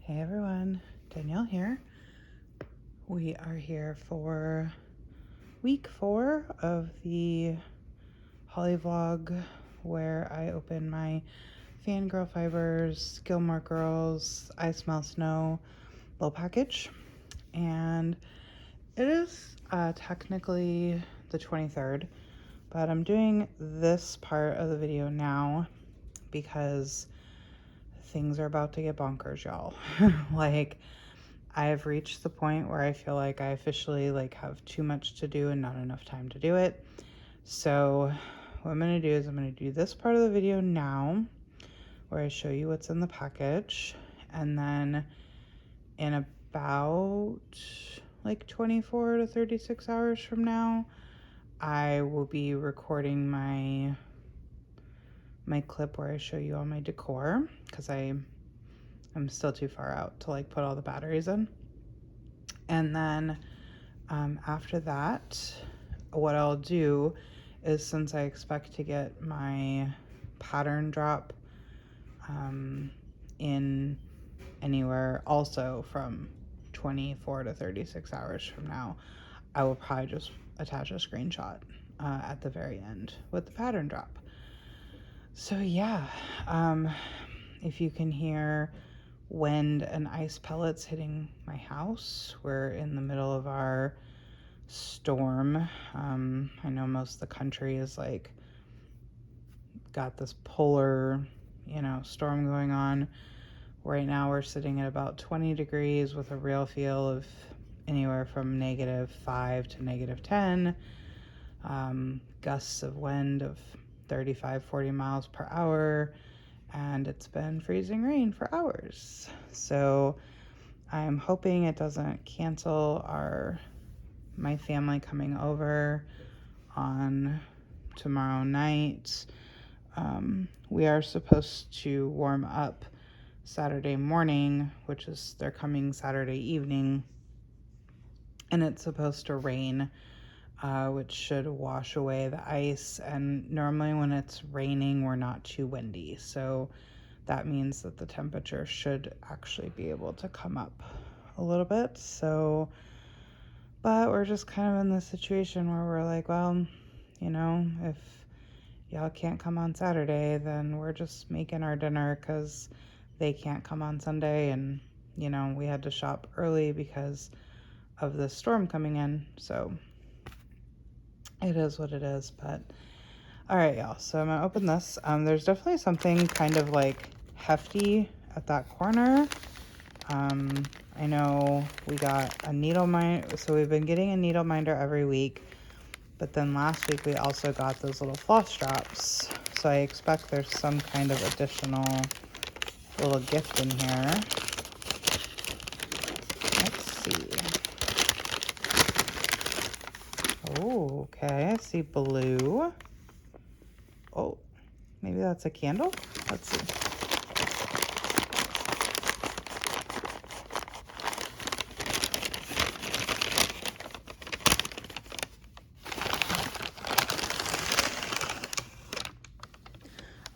Hey everyone, Danielle here. We are here for week 4 of the HoliVlog where I open my Fangirl Fibers, Gilmore Girls, I Smell Snow little package. And it is technically the 23rd, but I'm doing this part of the video now because things are about to get bonkers, y'all. Like, I've reached the point where I feel like I officially have too much to do and not enough time to do it. So what I'm going to do is I'm going to do this part of the video now where I show you what's in the package, and then in about 24 to 36 hours from now I will be recording my clip where I show you all my decor, because I'm still too far out to put all the batteries in. And then after that, what I'll do is, since I expect to get my pattern drop in anywhere also from 24 to 36 hours from now, I will probably just attach a screenshot at the very end with the pattern drop. So yeah, if you can hear wind and ice pellets hitting my house, we're in the middle of our storm. I know most of the country is got this polar, storm going on. Right now we're sitting at about 20 degrees with a real feel of anywhere from -5 to -10. Gusts of wind of 35-40 miles per hour, and it's been freezing rain for hours. So I'm hoping it doesn't cancel my family coming over on tomorrow night. We are supposed to warm up Saturday morning, which is they're coming Saturday evening, and it's supposed to rain, which should wash away the ice. And normally when it's raining, we're not too windy, so that means that the temperature should actually be able to come up a little bit. So, but we're just kind of in this situation where we're like, well, if y'all can't come on Saturday, then we're just making our dinner because they can't come on Sunday. And, we had to shop early because of the storm coming in. So it is what it is. But all right, y'all. So I'm going to open this. There's definitely something kind of hefty at that corner. I know we got a needle minder, so we've been getting a needle minder every week, but then last week we also got those little floss drops, so I expect there's some kind of additional little gift in here. Let's see. Oh, okay, I see blue. Oh, maybe that's a candle? Let's see.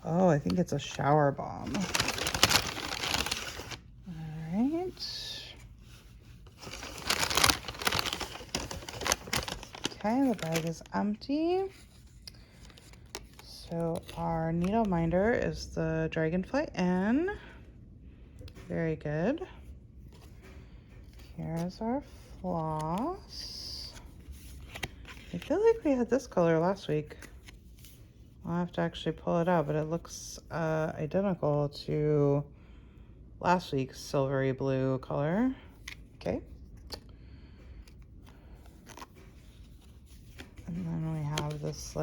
Oh, I think it's a shower bomb. All right. Okay, the bag is empty. So our needle minder is the Dragonfly N. Very good. Here's our floss. I feel like we had this color last week. I'll have to actually pull it out, but it looks identical to last week's silvery blue color. Okay. And then we have this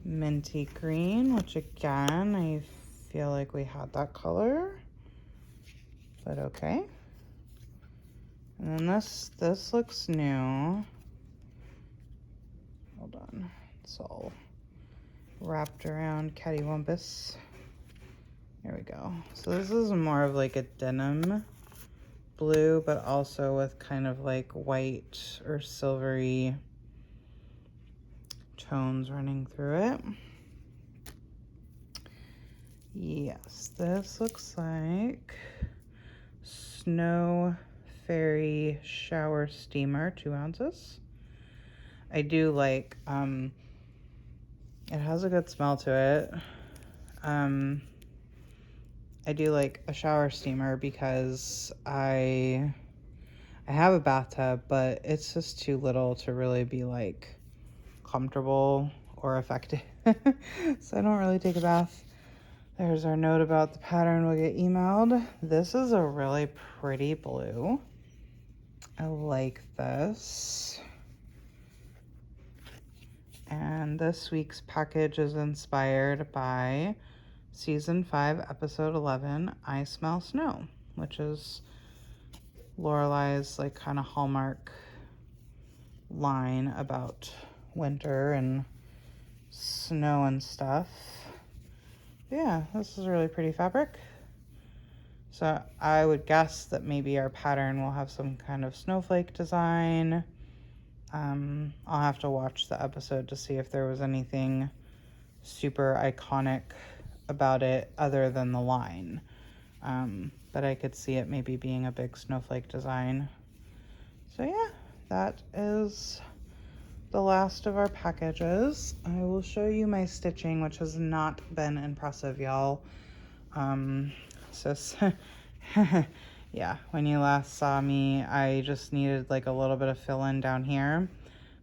minty green, which again, I feel like we had that color, but okay. And then this looks new. Hold on, it's all wrapped around cattywampus. There we go. So this is more of a denim blue, but also with kind of white or silvery tones running through it. Yes, this looks like Snow Fairy Shower Steamer, 2 ounces. I do like, it has a good smell to it. I do like a shower steamer because I have a bathtub, but it's just too little to really be like comfortable or effective. So I don't really take a bath. There's our note about the pattern will get emailed. This is a really pretty blue. I like this. And this week's package is inspired by Season 5, Episode 11, I Smell Snow, which is Lorelai's like kind of hallmark line about winter and snow and stuff. Yeah, this is a really pretty fabric. So I would guess that maybe our pattern will have some kind of snowflake design. I'll have to watch the episode to see if there was anything super iconic about it other than the line. But I could see it maybe being a big snowflake design. So yeah, that is the last of our packages. I will show you my stitching, which has not been impressive, y'all. Yeah, when you last saw me, I just needed like a little bit of fill-in down here.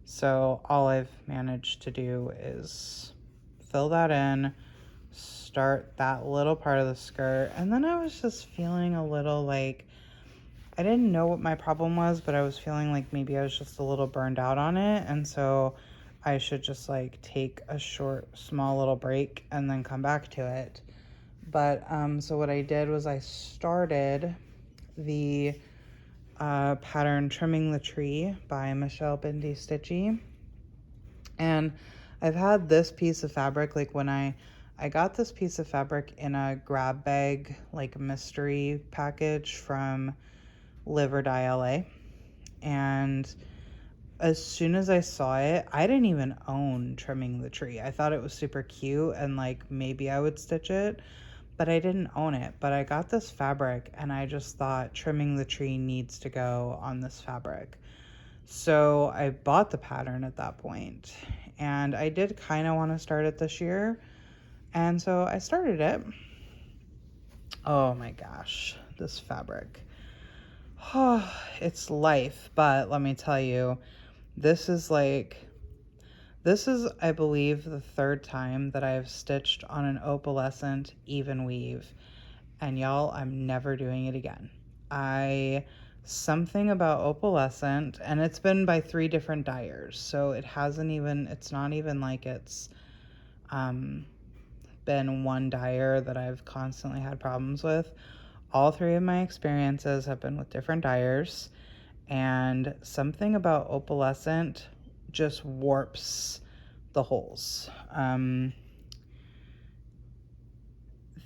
So all I've managed to do is fill that in, start that little part of the skirt, and then I was just feeling a little like, I didn't know what my problem was, but I was feeling like maybe I was just a little burned out on it, and so I should just like take a short, small little break and then come back to it. But so what I did was I started the pattern Trimming the Tree by Michelle Bindi Stitchy, and I've had this piece of fabric, like when I got this piece of fabric in a grab bag like mystery package from Live or Die LA, and as soon as I saw it, I didn't even own Trimming the Tree. I thought it was super cute and like maybe I would stitch it, but I didn't own it. But I got this fabric and I just thought Trimming the Tree needs to go on this fabric. So I bought the pattern at that point, and I did kind of want to start it this year, and so I started it. Oh my gosh, this fabric. Oh, it's life, but let me tell you, this is, I believe, the 3rd time that I've stitched on an opalescent even weave. And y'all, I'm never doing it again. Something about opalescent, and it's been by 3 different dyers, so it's not even like it's been one dyer that I've constantly had problems with. All 3 of my experiences have been with different dyers, and something about opalescent just warps the holes.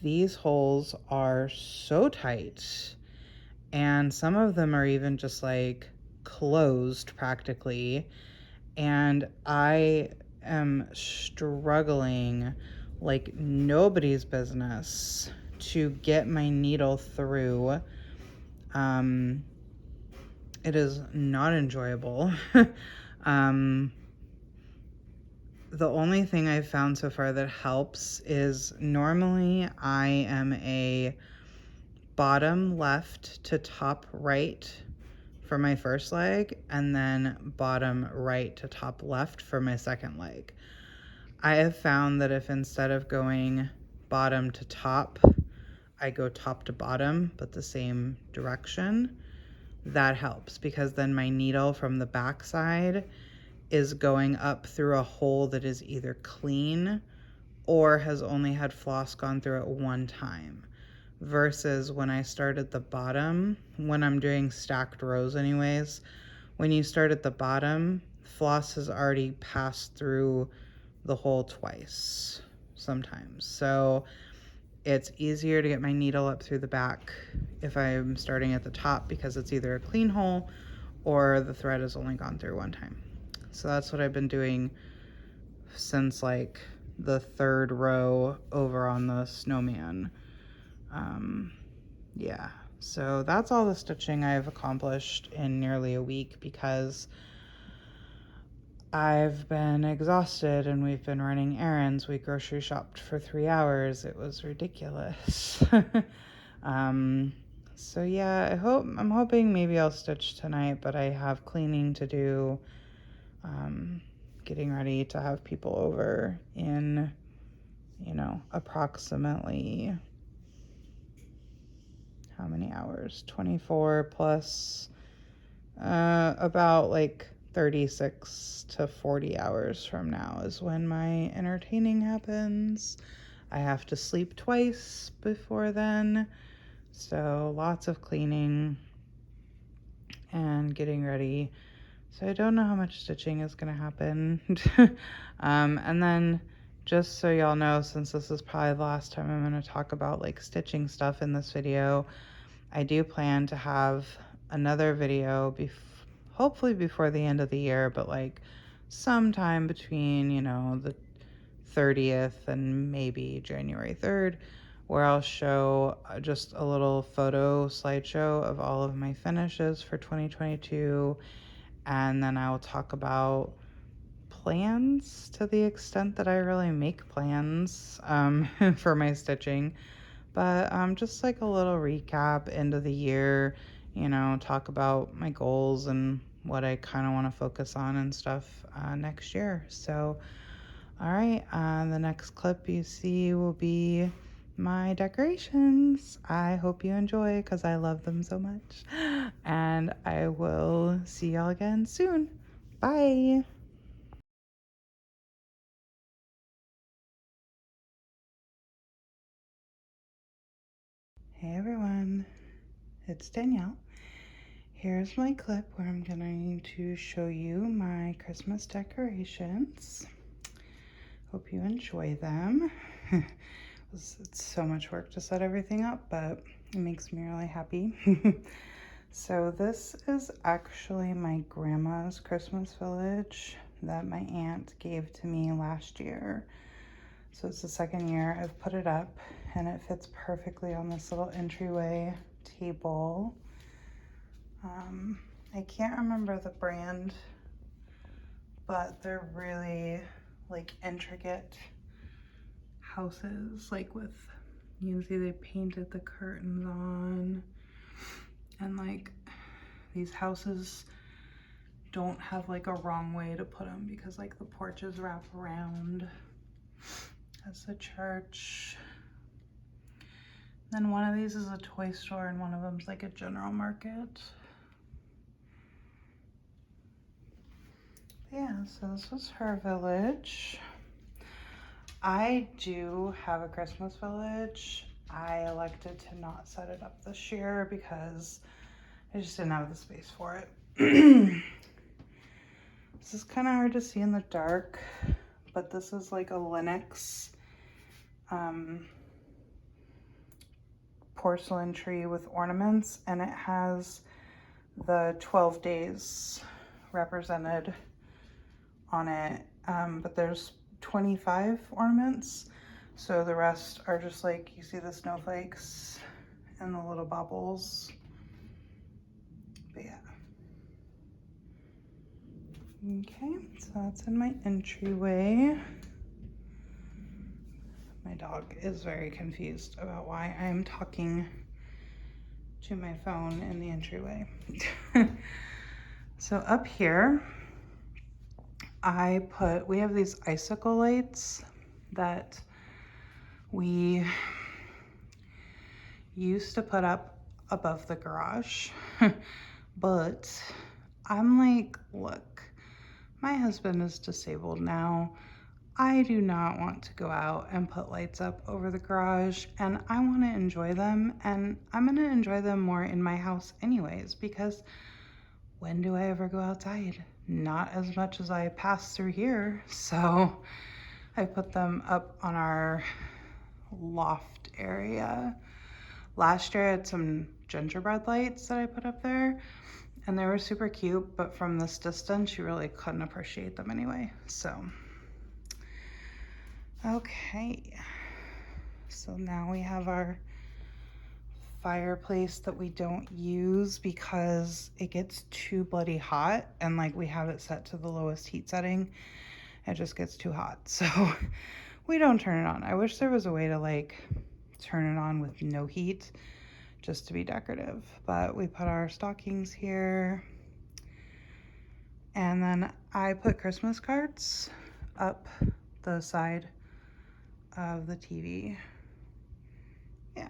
These holes are so tight, and some of them are even just like closed practically, and I am struggling like nobody's business to get my needle through. It is not enjoyable. The only thing I've found so far that helps is normally I am a bottom left to top right for my first leg, and then bottom right to top left for my second leg. I have found that if instead of going bottom to top, I go top to bottom, but the same direction, that helps, because then my needle from the back side is going up through a hole that is either clean or has only had floss gone through it one time. Versus when I start at the bottom, when I'm doing stacked rows anyways, when you start at the bottom, floss has already passed through the hole twice sometimes. So it's easier to get my needle up through the back if I'm starting at the top, because it's either a clean hole or the thread has only gone through one time. So that's what I've been doing since like the 3rd row over on the snowman. Yeah, So that's all the stitching I've accomplished in nearly a week because I've been exhausted and we've been running errands. We grocery shopped for 3 hours. It was ridiculous. um, so yeah, I'm hoping maybe I'll stitch tonight, but I have cleaning to do. Getting ready to have people over in, approximately how many hours? 24 plus about like 36 to 40 hours from now is when my entertaining happens. I have to sleep twice before then. So lots of cleaning and getting ready. So I don't know how much stitching is going to happen. And then just so y'all know, since this is probably the last time I'm going to talk about like stitching stuff in this video, I do plan to have another video hopefully before the end of the year, but like sometime between, the 30th and maybe January 3rd, where I'll show just a little photo slideshow of all of my finishes for 2022. And then I will talk about plans to the extent that I really make plans for my stitching. But just like a little recap end of the year, talk about my goals and what I kind of want to focus on and stuff next year. So, all right, the next clip you see will be my decorations. I hope you enjoy because I love them so much. And I will see y'all again soon. Bye. Hey everyone, it's Danielle. Here's my clip where I'm going to show you my Christmas decorations. Hope you enjoy them. It's so much work to set everything up, but it makes me really happy. So this is actually my grandma's Christmas village that my aunt gave to me last year. So it's the second year I've put it up, and it fits perfectly on this little entryway table. I can't remember the brand, but they're really like intricate houses, like with, you can see they painted the curtains on, and like these houses don't have like a wrong way to put them because like the porches wrap around. That's the church. Then one of these is a toy store and one of them's like a general market. Yeah, so this was her village. I do have a Christmas village. I elected to not set it up this year because I just didn't have the space for it. This is kind of hard to see in the dark, but this is like a Lenox porcelain tree with ornaments, and it has the 12 days represented on it, but there's 25 ornaments, so the rest are just like, you see the snowflakes and the little bubbles. But yeah. Okay, so that's in my entryway. My dog is very confused about why I'm talking to my phone in the entryway. So up here, we have these icicle lights that we used to put up above the garage, but I'm like, look, my husband is disabled now. I do not want to go out and put lights up over the garage, and I want to enjoy them, and I'm going to enjoy them more in my house anyways, because when do I ever go outside? Not as much as I pass through here. So I put them up on our loft area. Last year I had some gingerbread lights that I put up there, and they were super cute, but from this distance you really couldn't appreciate them anyway. So okay, so now we have our fireplace that we don't use because it gets too bloody hot, and like we have it set to the lowest heat setting. It just gets too hot, so we don't turn it on. I wish there was a way to like turn it on with no heat just to be decorative, but we put our stockings here. And then I put Christmas cards up the side of the TV. Yeah.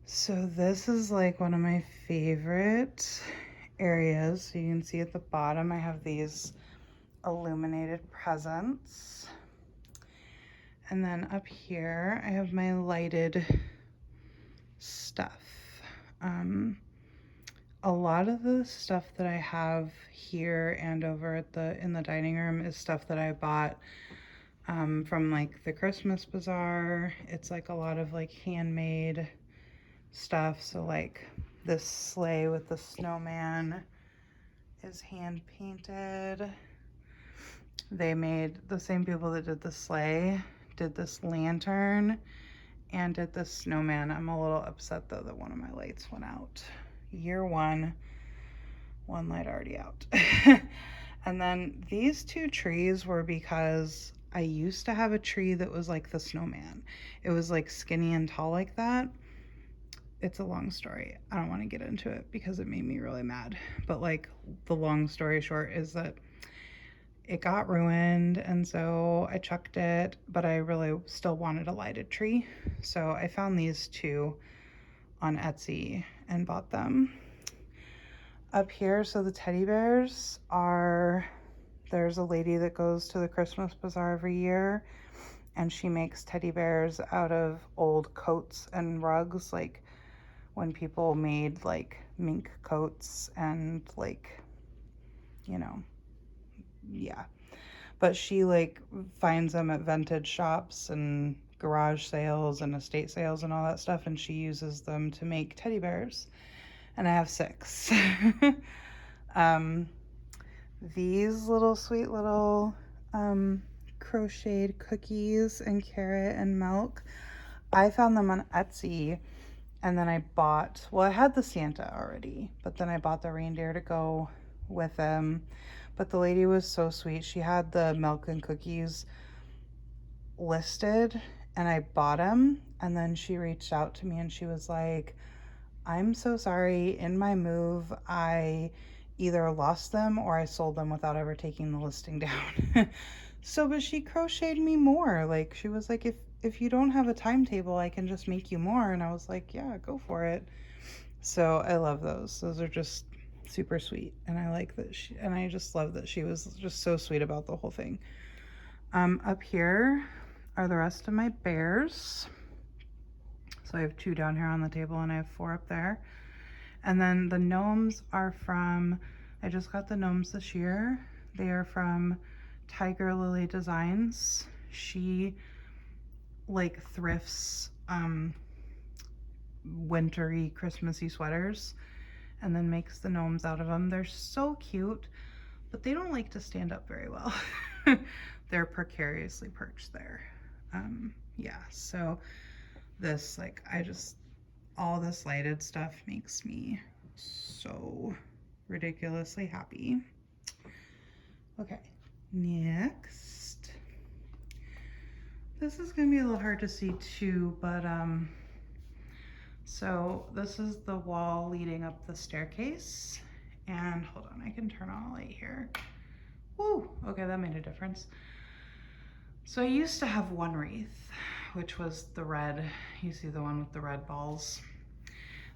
So this is like one of my favorite areas. So you can see at the bottom I have these illuminated presents. And then up here I have my lighted stuff. A lot of the stuff that I have here and over at in the dining room is stuff that I bought from like the Christmas bazaar. It's like a lot of like handmade stuff. So like this sleigh with the snowman is hand painted. The same people that did the sleigh did this lantern and did the snowman. I'm a little upset though that one of my lights went out. Year one light already out. And then these two trees were because I used to have a tree that was like the snowman. It was like skinny and tall like that. It's a long story. I don't want to get into it because it made me really mad. But like the long story short is that it got ruined, and so I chucked it, but I really still wanted a lighted tree. So I found these two on Etsy and bought them. Up here, so the teddy bears there's a lady that goes to the Christmas bazaar every year, and she makes teddy bears out of old coats and rugs, like when people made like mink coats and like, you know, yeah. But she like finds them at vintage shops and garage sales and estate sales and all that stuff, and she uses them to make teddy bears. And I have 6. These little sweet little crocheted cookies and carrot and milk, I found them on Etsy, and then I had the Santa already, but then I bought the reindeer to go with them. But the lady was so sweet. She had the milk and cookies listed, and I bought them, and then she reached out to me and she was like, I'm so sorry, in my move, I either lost them or I sold them without ever taking the listing down. But she crocheted me more. Like, she was like, if you don't have a timetable, I can just make you more. And I was like, yeah, go for it. So I love those. Those are just super sweet. And I like that and I just love that she was just so sweet about the whole thing. Up here are the rest of my bears. So I have 2 down here on the table and I have 4 up there. And then the gnomes are I just got the gnomes this year. They are from Tiger Lily Designs. She like thrifts wintry, Christmassy sweaters and then makes the gnomes out of them. They're so cute, but they don't like to stand up very well. They're precariously perched there. Yeah, so this, like, all this lighted stuff makes me so ridiculously happy. Okay, next. This is gonna be a little hard to see too, but so this is the wall leading up the staircase. And hold on, I can turn on a light here. Woo, okay, that made a difference. So I used to have one wreath, which was the red, you see the one with the red balls.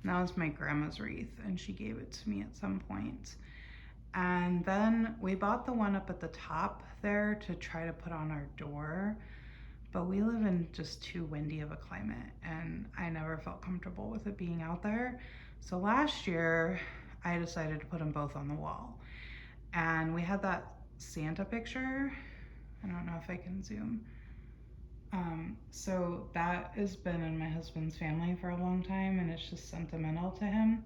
And that was my grandma's wreath, and she gave it to me at some point. And then we bought the one up at the top there to try to put on our door, but we live in just too windy of a climate, and I never felt comfortable with it being out there. So last year, I decided to put them both on the wall. And we had that Santa picture. I don't know if I can zoom. So that has been in my husband's family for a long time, and it's just sentimental to him.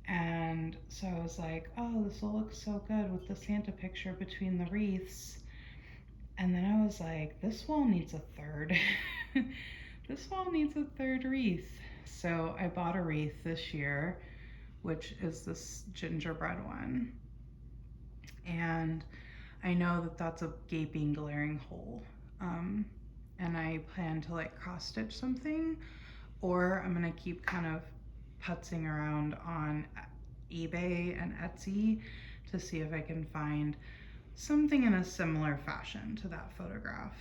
And so I was like, oh, this will look so good with the Santa picture between the wreaths. And then I was like, this wall needs a third. This wall needs a third wreath. So I bought a wreath this year, which is this gingerbread one. And I know that that's a gaping, glaring hole. Um, and I plan to like cross stitch something, or I'm gonna keep kind of putzing around on eBay and Etsy to see if I can find something in a similar fashion to that photograph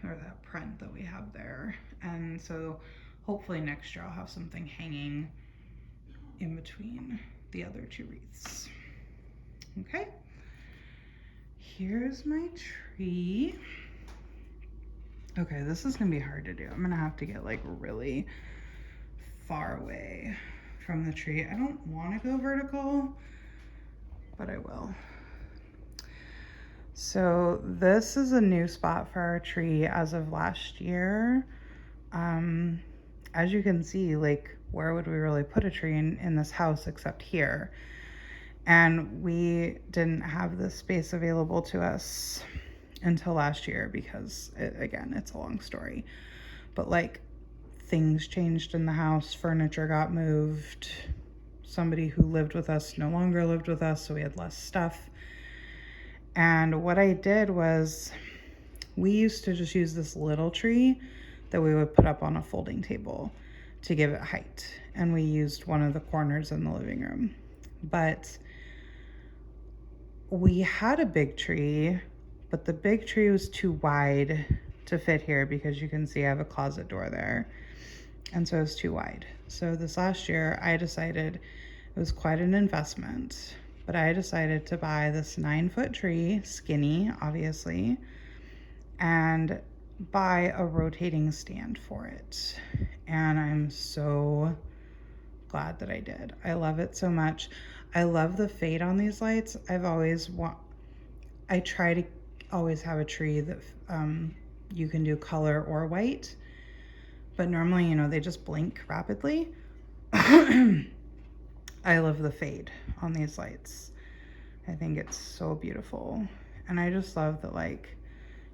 or that print that we have there. And so hopefully next year I'll have something hanging in between the other two wreaths. Okay, here's my tree. Okay, this is gonna be hard to do. I'm gonna have to get like really far away from the tree. I don't want to go vertical, but I will. So this is a new spot for our tree as of last year. As you can see, like, where would we really put a tree in this house except here? And we didn't have this space available to us until last year because again, it's a long story, but like things changed in the house, furniture got moved, somebody who lived with us no longer lived with us, so we had less stuff. And what I did was, we used to just use this little tree that we would put up on a folding table to give it height. And we used one of the corners in the living room. But we had a big tree, but the big tree was too wide to fit here because you can see I have a closet door there. And so it was too wide. So this last year I decided, it was quite an investment, but I decided to buy this 9-foot tree, skinny, obviously, and buy a rotating stand for it. And I'm so glad that I did. I love it so much. I love the fade on these lights. I try to always have a tree that you can do color or white, but normally, you know, they just blink rapidly. I love the fade on these lights. I think it's so beautiful. And I just love that, like,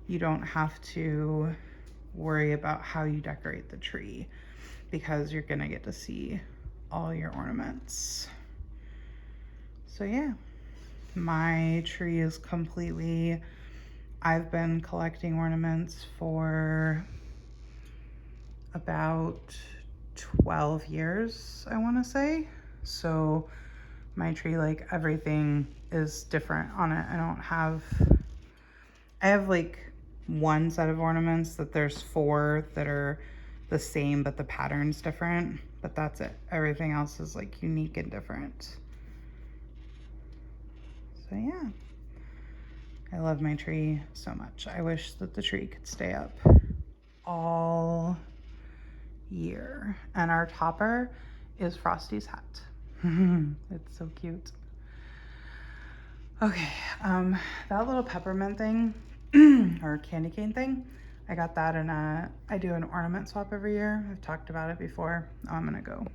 you don't have to worry about how you decorate the tree because you're gonna get to see all your ornaments. So yeah, my tree is completely, I've been collecting ornaments for about 12 years, I wanna say. So my tree, like, everything is different on it. I have like one set of ornaments that there's 4 that are the same, but the pattern's different, but that's it. Everything else is like unique and different. So yeah, I love my tree so much. I wish that the tree could stay up all year. And our topper is Frosty's hat. It's so cute. Okay, that little peppermint thing or candy cane thing, I got that in I do an ornament swap every year. I've talked about it before. Oh, I'm gonna go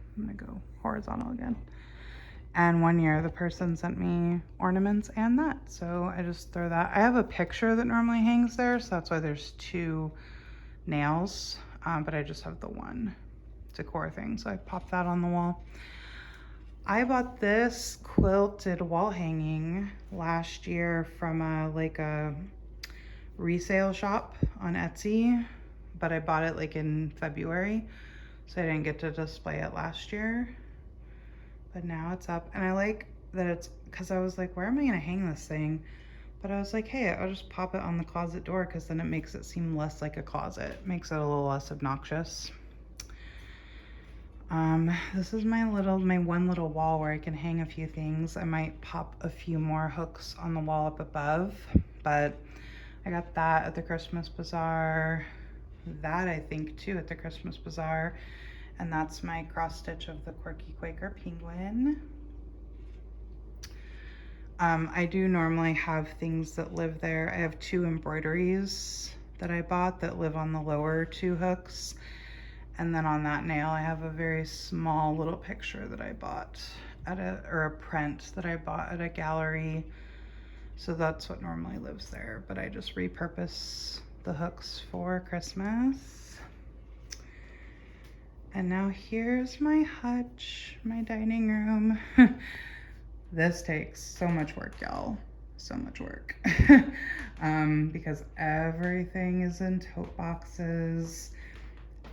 horizontal again. And one year the person sent me ornaments and that, so I just throw that. I have a picture that normally hangs there, so that's why there's 2 nails, but I just have the one decor thing, so I popped that on the wall. I bought this quilted wall hanging last year from a resale shop on Etsy, but I bought it like in February, so I didn't get to display it last year. But now it's up, and I like that it's, because I was like, where am I gonna hang this thing? But I was like, hey, I'll just pop it on the closet door because then it makes it seem less like a closet. Makes it a little less obnoxious. This is my one little wall where I can hang a few things. I might pop a few more hooks on the wall up above, but I got that at the Christmas bazaar. That I think too at the Christmas bazaar. And that's my cross stitch of the Quirky Quaker penguin. I do normally have things that live there. I have 2 embroideries that I bought that live on the lower 2 hooks. And then on that nail, I have a very small little picture that I bought or a print that I bought at a gallery. So that's what normally lives there, but I just repurpose the hooks for Christmas. And now here's my hutch, my dining room. This takes so much work, y'all. So much work. Because everything is in tote boxes,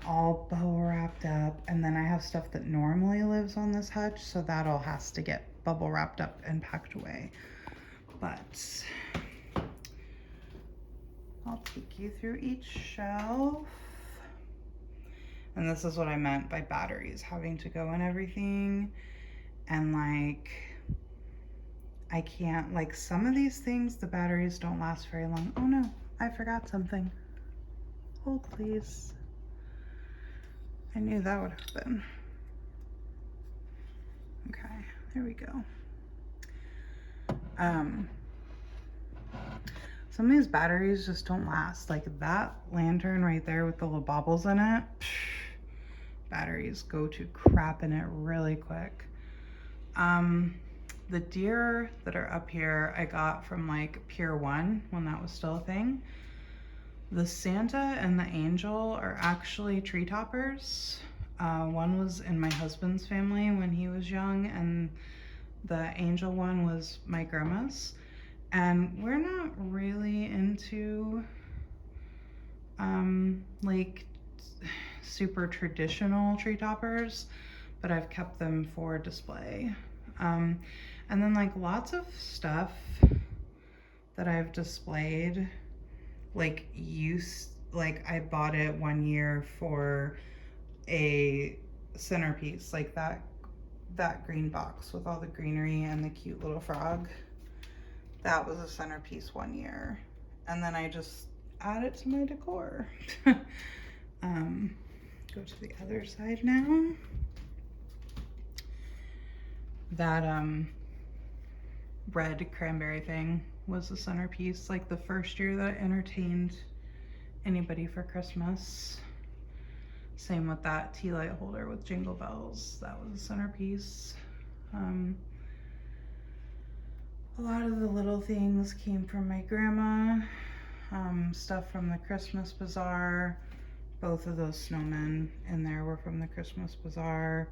all bubble wrapped up. And then I have stuff that normally lives on this hutch, so that all has to get bubble wrapped up and packed away. But I'll take you through each shelf. And this is what I meant by batteries having to go in everything. And like, I can't, like some of these things, the batteries don't last very long. Oh no, I forgot something. Hold please. I knew that would happen. Okay, there we go. Some of these batteries just don't last. Like that lantern right there with the little baubles in it, batteries go to crap in it really quick. The deer that are up here I got from like Pier 1 when that was still a thing. The Santa and the angel are actually tree toppers. One was in my husband's family when he was young, and the angel one was my grandma's. And we're not really into like super traditional tree toppers, but I've kept them for display. And then like lots of stuff that I've displayed, like I bought it one year for a centerpiece, like that green box with all the greenery and the cute little frog. That was a centerpiece one year, and then I just add it to my decor. Go to the other side now. That red cranberry thing was the centerpiece, like the first year that I entertained anybody for Christmas. Same with that tea light holder with jingle bells. That was a centerpiece. A lot of the little things came from my grandma. Stuff from the Christmas bazaar. Both of those snowmen in there were from the Christmas bazaar.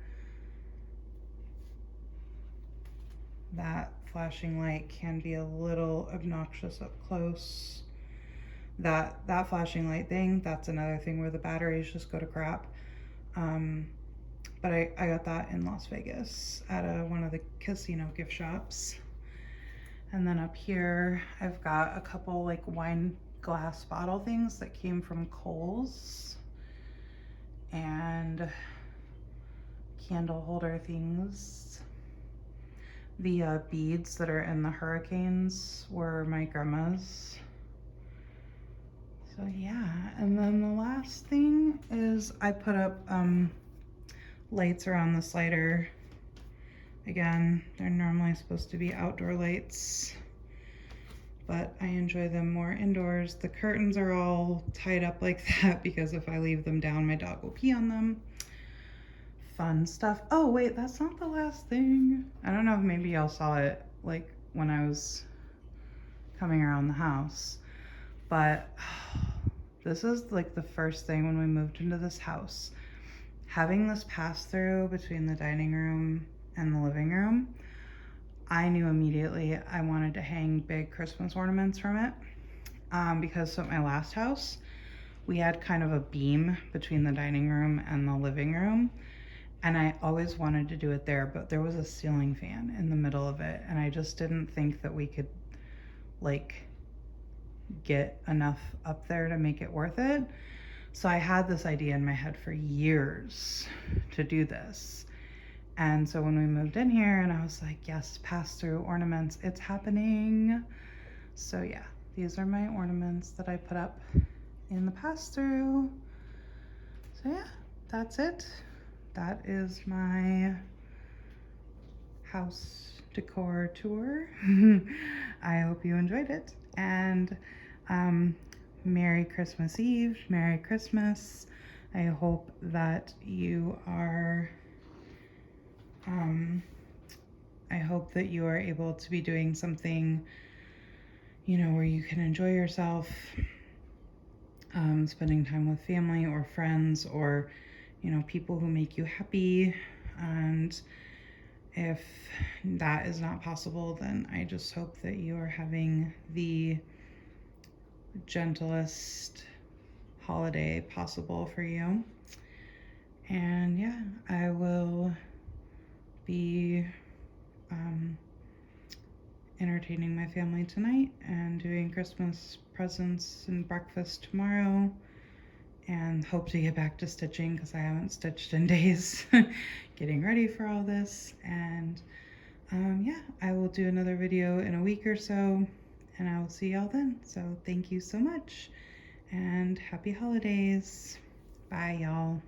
That flashing light can be a little obnoxious up close. That flashing light thing, that's another thing where the batteries just go to crap. But I got that in Las Vegas at one of the casino gift shops. And then up here, I've got a couple like wine glass bottle things that came from Kohl's, and candle holder things. The beads that are in the hurricanes were my grandma's. So yeah, and then the last thing is I put up lights around the slider. Again, they're normally supposed to be outdoor lights, but I enjoy them more indoors. The curtains are all tied up like that because if I leave them down, my dog will pee on them. Fun stuff. Oh wait, that's not the last thing. I don't know if maybe y'all saw it like when I was coming around the house, but this is like the first thing when we moved into this house. Having this pass through between the dining room and the living room, I knew immediately I wanted to hang big Christmas ornaments from it, because at my last house, we had kind of a beam between the dining room and the living room, and I always wanted to do it there, but there was a ceiling fan in the middle of it, and I just didn't think that we could like get enough up there to make it worth it. So I had this idea in my head for years to do this. And so when we moved in here and I was like, yes, pass-through ornaments, it's happening. So yeah, these are my ornaments that I put up in the pass-through. So yeah, that's it. That is my house decor tour. I hope you enjoyed it. And Merry Christmas Eve, Merry Christmas. I hope that you are able to be doing something, you know, where you can enjoy yourself, spending time with family or friends, or you know, people who make you happy. And if that is not possible, then I just hope that you are having the gentlest holiday possible for you. And yeah, I will be entertaining my family tonight and doing Christmas presents and breakfast tomorrow, and hope to get back to stitching because I haven't stitched in days. Getting ready for all this. And yeah, I will do another video in a week or so, and I will see y'all then. So thank you so much and happy holidays. Bye, y'all.